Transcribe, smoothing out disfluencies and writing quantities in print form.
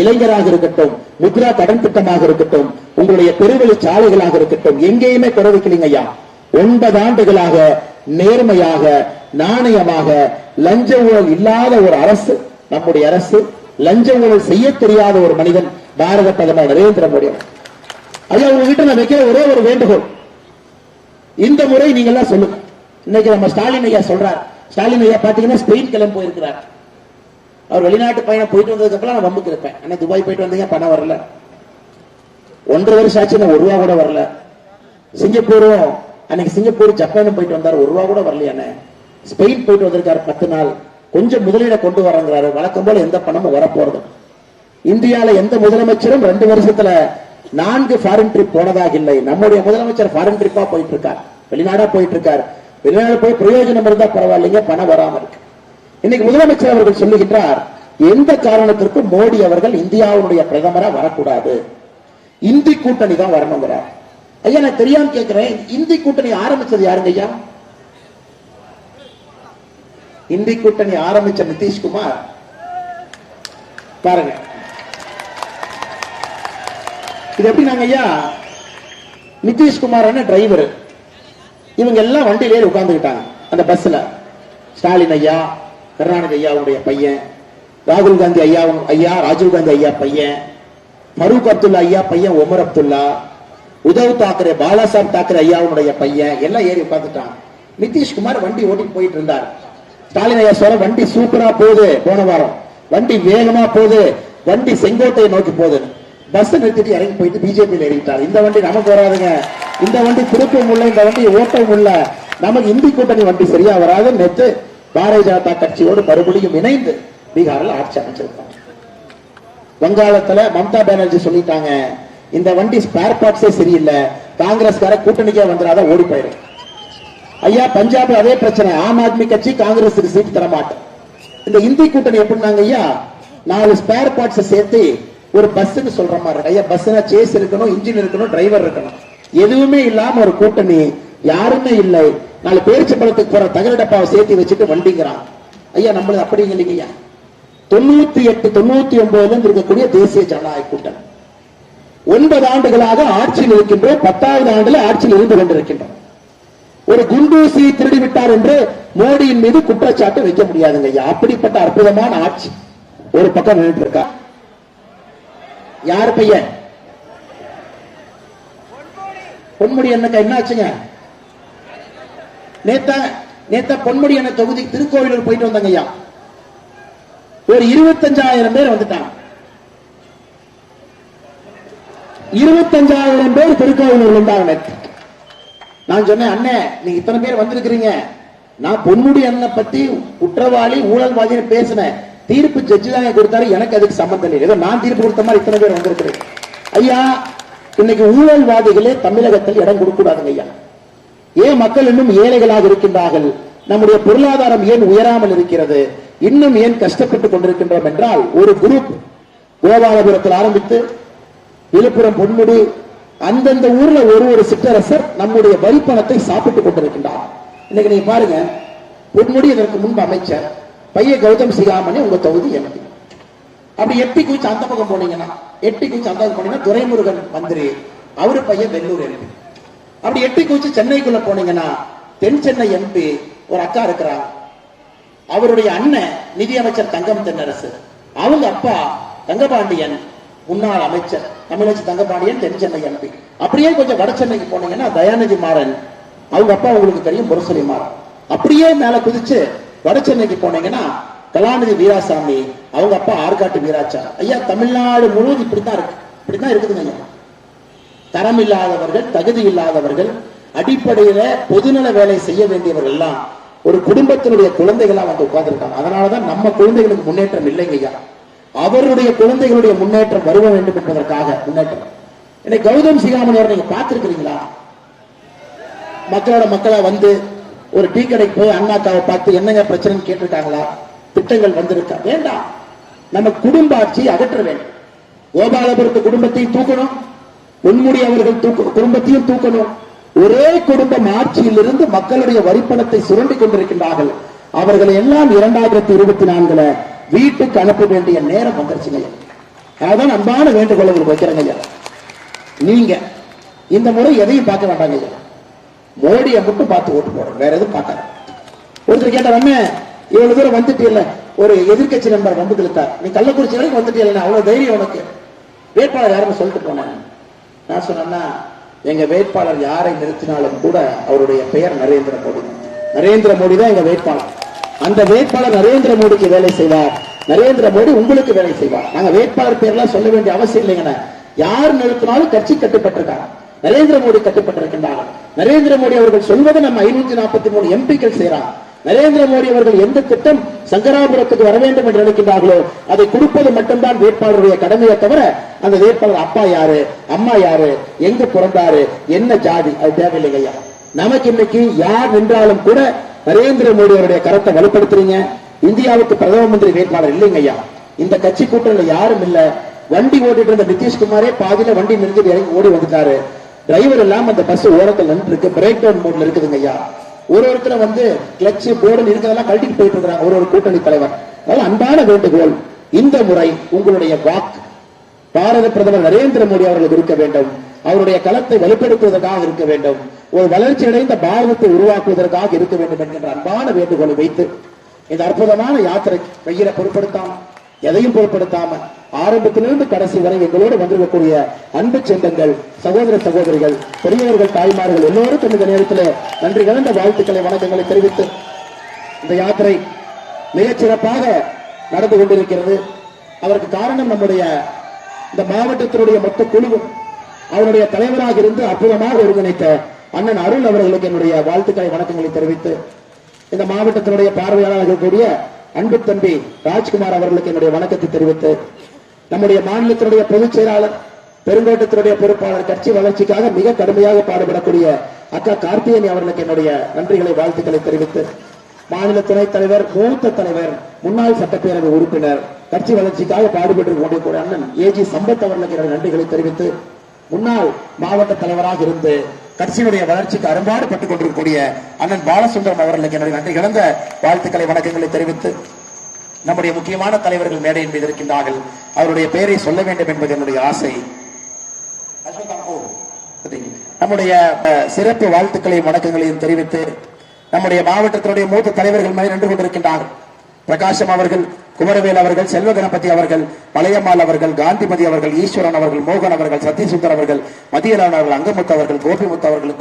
இளைஞராக இருக்கட்டும், முத்ரா கடன் திட்டமாக இருக்கட்டும், உங்களுடைய பெருவெளி சாலைகளாக இருக்கட்டும், எங்கேயுமே குறை வைக்கலீங்க ஐயா. 9 ஆண்டுகளாக நேர்மையாக, நாணயமாக, லஞ்ச ஊழல் இல்லாத ஒரு அரசு நம்முடைய அரசு. லஞ்ச ஊழல் செய்ய தெரியாத ஒரு மனிதன் பாரத பிரதமர் நரேந்திர மோடி. ஐயா, உங்ககிட்ட நான் வைக்கிற ஒரே ஒரு வேண்டுகோள், இந்த முறை நீங்க எல்லாம் சொல்லுங்க. இன்னைக்கு நம்ம ஸ்டாலின் ஐயா சொல்றார். ஸ்டாலின் ஐயா பாத்தீங்கன்னா ஸ்பெயின் கிளம்பி போயிருக்கிறார். அவர் வெளிநாட்டு பயணம் போயிட்டு வந்ததுக்கு அப்புறம் நான் வம்புக்கு இருப்பேன். அன்னைக்கு துபாய் போயிட்டு வந்தீங்க, பணம் வரல. 1.5 வருஷம் ஆச்சு, நான் 1 ரூபா கூட வரல. சிங்கப்பூரும் அன்னைக்கு சிங்கப்பூர் ஜப்பானும் போயிட்டு வந்தார், 1 ரூபா கூட வரலையானே. ஸ்பெயின் போயிட்டு வந்திருக்காரு 10 நாள். கொஞ்சம் முதலீட கொண்டு வரங்கிறாரு. வழக்கம் போல எந்த பணமும் வரப்போறது. இந்தியால எந்த முதலமைச்சரும் 2 வருஷத்துல 4 ஃபாரின் ட்ரிப் போனதாக இல்லை. நம்முடைய முதலமைச்சர் ஃபாரின் ட்ரிப்பா போயிட்டு இருக்கார், வெளிநாடா போயிட்டு இருக்கார். வெளிநாடு போய் பிரயோஜனம் இருந்தா பரவாயில்லைங்க, பணம் வராம இருக்கு. இன்னைக்கு முதலமைச்சர் அவர்கள் சொல்லுகின்றார், எந்த காரணத்திற்கும் மோடி அவர்கள் இந்தியாவுடைய பிரதமரா வரக்கூடாது, இந்தி கூட்டணி தான் வரணுங்கிறார். ஐயா, நான் தெரியாம கேட்கிறேன், இந்தி கூட்டணி ஆரம்பிச்சது யாருங்க ஐயா? இந்தி கூட்டணி ஆரம்பிச்ச நிதிஷ்குமார் பாருங்க. இது எப்படி நாங்க ஐயா, நிதிஷ்குமார் டிரைவர், இவங்க எல்லாம் வண்டியில ஏறி உட்கார்ந்துக்கிட்டாங்க அந்த பஸ்ல. ஸ்டாலின் ஐயா, கருணாநிதி ஐயாவுடைய பையன், ராகுல் காந்தி ஐயா, ராஜீவ் காந்தி ஐயா பையன், ஃபரூக் அப்துல்லா ஐயா பையன், உமர் அப்துல்லா, உத்தவ் தாக்கரே, பாலாசாஹிப் தாக்கரே ஐயாவுடைய பையன், எல்லாம் ஏறி உட்கார்ந்துட்டாங்க. நிதிஷ்குமார் வண்டி ஓட்டிட்டு போயிட்டு இருந்தார். ஸ்டாலின் ஐயா சொல்ற, வண்டி சூப்பரா போகுது, போன வாரம் வண்டி வேகமா போகுது, வண்டி செங்கோட்டையை நோக்கி போகுது. பஸ் நிறுத்திட்டு இறங்கி போயிட்டு பிஜேபி இறங்கிட்டார். இந்த வண்டி நமக்கு வராதுங்க, இந்த வண்டி திருப்பவும் உள்ள, இந்த வண்டி ஓட்டவும் உள்ள, நமக்கு இந்தி கூட்டணி வண்டி சரியா வராது. நேற்று பாரதிய ஜனதா கட்சியோடு மறுபடியும் இணைந்து பீகாரில் ஆட்சி அமைச்சிருக்காங்க. வங்காளத்துல மம்தா பானர்ஜி சொல்லிட்டாங்க, இந்த வண்டி ஸ்பேர் பார்ட்ஸே சரியில்லை, காங்கிரஸ்கார கூட்டணிக்கே வந்துடாத, ஓடி போயிடும். ஐயா, பஞ்சாப் அதே பிரச்சனை, ஆம் ஆத்மி கட்சி காங்கிரஸுக்கு சீட் தரமாட்டோம். இந்த இந்தி கூட்டணி எப்படின்னாங்க ஐயா, 4 ஸ்பேர் பார்ட்ஸ் சேர்த்து ஒரு பஸ்ஸுக்கு சொல்ற மாதிரி இருக்கு. ஐயா, பஸ்னா சேஸ் இருக்கணும், இன்ஜின் இருக்கணும், டிரைவர் இருக்கணும். எதுவுமே இல்லாம ஒரு கூட்டணி, யாருமே இல்லை. 4 பேரிச்சம்பழத்துக்கு போற தகர டப்பாவை சேர்த்து வச்சுட்டு வண்டிங்கிறான். ஐயா, நம்மளது அப்படிங்க இல்லைங்கய்யா. 98, 99 இருக்கக்கூடிய தேசிய ஜனநாயக கூட்டணி 9 ஆண்டுகளாக ஆட்சியில் இருக்கின்றோம். 10வது ஆண்டுல ஆட்சியில் இருந்து கொண்டிருக்கின்றோம். ஒரு குண்டூசி திருடி விட்டார் என்று மோடியின் மீது குற்றச்சாட்டு வைக்க முடியாதுங்க ஐயா. அப்படிப்பட்ட அற்புதமான ஆட்சி ஒரு பக்கம் நின்றுட்டு இருக்கா. யார் பையன்? பொன்முடி அண்ணனுக்கு என்ன ஆச்சுங்க? நேத்த பொன்முடி அண்ணன் தொகுதி திருக்கோவிலூர் போயிட்டு வந்தாங்க ஐயா. ஒரு 25,000 பேர் வந்துட்டாங்க. 25,000 பேர் திருக்கோவிலூர் வந்தாங்க. நான் சொன்னேன், அண்ணே நீங்க இத்தனை பேர் வந்திருக்கிறீங்க, நான் பொன்முடி அண்ணனை பத்தி குற்றவாளி ஊழல்வாதி பேசினேன், தீர்ப்பு ஜட்ஜி தாங்க கொடுத்தாரு, எனக்கு அதுக்கு சம்பந்தம் இல்லை, ஏதோ நான் தீர்ப்பு கொடுத்த மாதிரி இத்தனை பேர் வந்திருக்கிறேன். ஐயா, இன்னைக்கு ஊழல்வாதிகளே தமிழகத்தில் இடம் கொடுக்க கூடாதுங்க ஐயா. ஏன் மக்கள் இன்னும் ஏழைகளாக இருக்கின்றார்கள்? நம்முடைய பொருளாதாரம் ஏன் உயராமல் இருக்கிறது? இன்னும் ஏன் கஷ்டப்பட்டுக் கொண்டிருக்கின்றோம் என்றால், ஒரு குரூப் கோபாலபுரத்தில் ஆரம்பித்து விழுப்புரம், பொன்முடி, அந்தந்த ஊர்ல ஒரு சிற்றரசர் நம்முடைய வரி பணத்தை சாப்பிட்டுக் கொண்டிருக்கின்றார். இன்னைக்கு நீங்க பாருங்க, பொன்முடி இதற்கு முன்பு அமைச்சர், பையன் கௌதம் சிகாமணி உங்க தொகுதி எம்பி. அப்படி எட்டி குச்சி அந்த பக்கம் போனீங்கன்னா, எட்டி குச்சி அந்த பக்கம் போனீங்கன்னா துரைமுருகன் மந்திரி, அவரு பையன் வெள்ளூர் எம்பி. அப்படி எட்டி குச்சி சென்னைக்குள்ள போனீங்கன்னா தென் சென்னை எம்பி ஒரு அக்கா இருக்கிறாங்க, அவருடைய அண்ணன் நிதியமைச்சர் தங்கம் தென்னரசு, அவங்க அப்பா தங்கபாண்டியன் முன்னாள் அமைச்சர், தமிழச்சி தங்கபாண்டியன் தென் சென்னை எம்பி. அப்படியே கொஞ்சம் வட சென்னைக்கு போனீங்கன்னா தயாநிதி மாறன், அவங்க அப்பா உங்களுக்கு தெரியும் முரசொலி மாறன். அப்படியே மேல குதிச்சு வட சென்னைக்கு போனீங்கன்னா கலாநிதி வீராசாமி, அவங்க அப்பா ஆற்காட்டு வீராச்சா. ஐயா, தமிழ்நாடு முழுவதும் இப்படித்தான் இருக்குதுங்க. தரம் இல்லாதவர்கள், தகுதி இல்லாதவர்கள், அடிப்படையில பொதுநல வேலை செய்ய வேண்டியவர்கள் எல்லாம் ஒரு குடும்பத்தினுடைய குழந்தைகளா வந்து உட்கார்ந்துருக்காங்க. அதனாலதான் நம்ம குழந்தைகளுக்கு முன்னேற்றம் இல்லைங்க ஐயா. அவருடைய குழந்தைகளுடைய முன்னேற்றம் வருவ வேண்டும் என்பதற்காக முன்னேற்றம். இன்னைக்கு கௌதம் சிகாமணி நீங்க பார்த்திருக்கிறீங்களா? மக்களா வந்து ஒரு டீ கடைக்கு போய் அண்ணாக்காவை பார்த்து என்னங்க பிரச்சனை கேட்டிருக்காங்களா? திட்டங்கள் வந்திருக்கா? வேண்டாம். நம்ம குடும்ப ஆட்சியை அகற்ற வேண்டும். கோபாலபுரத்து குடும்பத்தையும் தூக்கணும், பொன்முடி அவர்கள் குடும்பத்தையும் தூக்கணும். ஒரே குடும்பம் ஆட்சியில் இருந்து மக்களுடைய வரிப்பணத்தை சுரண்டி கொண்டிருக்கின்றார்கள். அவர்களை எல்லாம் 2024 வீட்டுக்கு அனுப்ப வேண்டிய நேரம் வந்துருச்சுங்க. அதான் அன்பான வேண்டுகோள் உங்களுக்கு வைக்கிறேங்க ஐயா. நீங்க இந்த முறை எதையும் பார்க்க வேண்டாங்க ஐயா, மோடியை மட்டும் பார்த்து ஓட்டு போடுறோம், வேற எதுவும் பார்க்காத. ஒருத்தர் கேட்டார், அண்ணன் இவ்வளவு தூரம் வந்துட்டீல்ல, ஒரு எதிர்கட்சி நண்பர் வந்து இழுத்தார், நீ கள்ளக்குறிச்சி வரைக்கும் வந்துட்டீல்ல, அவ்வளவு தைரியம் உனக்கு, வேட்பாளர் யாருன்னு சொல்லிட்டு போனேன். நான் சொன்னேன்னா, எங்க வேட்பாளர் யாரை நிறுத்தினாலும் கூட அவருடைய பெயர் நரேந்திர மோடி. நரேந்திர மோடி தான் எங்க வேட்பாளர். அந்த வேட்பாளர் நரேந்திர மோடிக்கு வேலை செய்வார், நரேந்திர மோடி உங்களுக்கு வேலை செய்வார். நாங்க வேட்பாளர் பேர்லாம் சொல்ல வேண்டிய அவசியம் இல்லைங்க. யார் நிறுத்தினாலும் கட்சி கட்டுப்பட்டிருக்காங்க, நரேந்திர மோடி கட்டுப்பட்டிருக்கின்றார்கள். நரேந்திர மோடி அவர்கள் சொல்வதை நம்ம 543 எம்பிக்கள் செய்யறாங்க. நரேந்திர மோடி அவர்கள் எந்த திட்டம் சங்கராபுரத்துக்கு வர வேண்டும் என்று நினைக்கின்றார்களோ அதை கொடுப்பது மட்டும்தான் வேட்பாளருடைய கடமையை தவிர, அந்த வேட்பாளர் அப்பா யாரு, அம்மா யாரு, எங்க பிறந்தாரு, என்ன ஜாதி, அது தேவையில்லைங்க ஐயா. நமக்கு இன்னைக்கு யார் நின்றாலும் கூட நரேந்திர மோடி அவருடைய கரத்தை வலுப்படுத்துறீங்க. இந்தியாவுக்கு பிரதம மந்திரி வேட்பாளர் இல்லைங்க ஐயா. இந்த கட்சி கூட்டணியில யாரும் இல்ல. வண்டி ஓட்டிட்டு இருந்த நிதிஷ்குமாரே பாதியில வண்டி நிறுத்தி இறங்கி ஓடி வந்துட்டாரு. டிரைவர் எல்லாம் அந்த பஸ் ஓரத்தில் நின்று இருக்கு, பிரேக் டவுன் மோட்ல இருக்குதுங்க ஐயா. ஒருத்தர் வந்து கிளட்ச் போர்டு இருக்கிறதெல்லாம் கழட்டிட்டு போயிட்டு இருக்கிறாங்க ஒரு கூட்டணி தலைவர். அதனால அன்பான வேண்டுகோள், இந்த முறை உங்களுடைய வாக்கு பாரத பிரதமர் நரேந்திர மோடி அவர்களுக்கு இருக்க வேண்டும். அவருடைய களத்தை வலுப்படுத்துவதற்காக இருக்க வேண்டும், ஒரு வளர்ச்சி அடைந்த பாரதத்தை உருவாக்குவதற்காக இருக்க வேண்டும் என்கின்ற அன்பான வேண்டுகோளை வைத்து இந்த அற்புதமான யாத்திரை வெயில பொருட்படுத்தாம, எதையும் பொருட்படுத்தாம, ஆரம்பத்திலிருந்து கடைசி வரை எங்களோடு வந்திருக்கக்கூடிய அன்பு சொந்தங்கள், சகோதர சகோதரிகள், பெரியவர்கள், தாய்மார்கள் எல்லோருக்கும் இந்த நேரத்தில் நன்றி கலந்த வாழ்த்துக்களை, வணக்கங்களை தெரிவித்து இந்த யாத்திரை மிகச் சிறப்பாக நடந்து கொண்டிருக்கிறது. அதற்கு காரணம் நம்முடைய இந்த மாவட்டத்தினுடைய மொத்த குழுவும் அவருடைய தலைவராக இருந்து அற்புதமாக ஒருங்கிணைத்த அண்ணன் அருள் அவர்களுக்கு என்னுடைய வாழ்த்துக்களை, வணக்கங்களை தெரிவித்து இந்த மாவட்டத்தினுடைய பார்வையாளராக இருக்கக்கூடிய அன்பு தம்பி ராஜ்குமார் அவர்களுக்கு என்னுடைய வணக்கத்தை தெரிவித்து, நம்முடைய மாநிலத்தினுடைய பொதுச் செயலாளர், பெருங்கோட்டத்தினுடைய பொறுப்பாளர், கட்சி வளர்ச்சிக்காக மிக கடுமையாக பாடுபடக்கூடிய அக்கா கார்த்திகேயன் அவர்களுக்கு என்னுடைய நன்றிகளை, வாழ்த்துக்களை தெரிவித்து, மாநில துணைத் தலைவர், மூத்த தலைவர், முன்னாள் சட்டப்பேரவை உறுப்பினர், கட்சி வளர்ச்சிக்காக பாடுபட்டு கொண்டிருக்கூடிய அண்ணன் ஏஜி சம்பத் அவர்களுக்கு என்னுடைய நன்றிகளை தெரிவித்து, முன்னாள் மாவட்ட தலைவராக இருந்து கட்சியினுடைய வளர்ச்சிக்கு அரும்பாடுபட்டுக் கொண்டிருக்கக்கூடிய அண்ணன் பாலசுந்தரம் அவர்களுக்கு என்னுடைய நன்றி கலந்த வாழ்த்துக்களை, வணக்கங்களை தெரிவித்து, நம்முடைய முக்கியமான தலைவர்கள் மேடையின் மீது இருக்கின்றார்கள், அவருடைய பெயரை சொல்ல வேண்டும் என்பது என்னுடைய ஆசை. நம்முடைய சிறப்பு வாழ்த்துக்களை, வணக்கங்களையும் தெரிவித்து, நம்முடைய மாவட்டத்தினுடைய மூத்த தலைவர்கள் மேல் நின்று கொண்டிருக்கின்றார்கள். பிரகாசம் அவர்கள், குமரவேல் அவர்கள், செல்வ கணபதி அவர்கள், மலையம்மாள் அவர்கள், காந்திமதி அவர்கள், ஈஸ்வரன் அவர்கள், மோகன் அவர்கள், சத்யசுந்தர் அவர்கள், மதியலான் அவர்கள், அங்கமுத்து அவர்கள், கோபிமுத்து அவர்கள்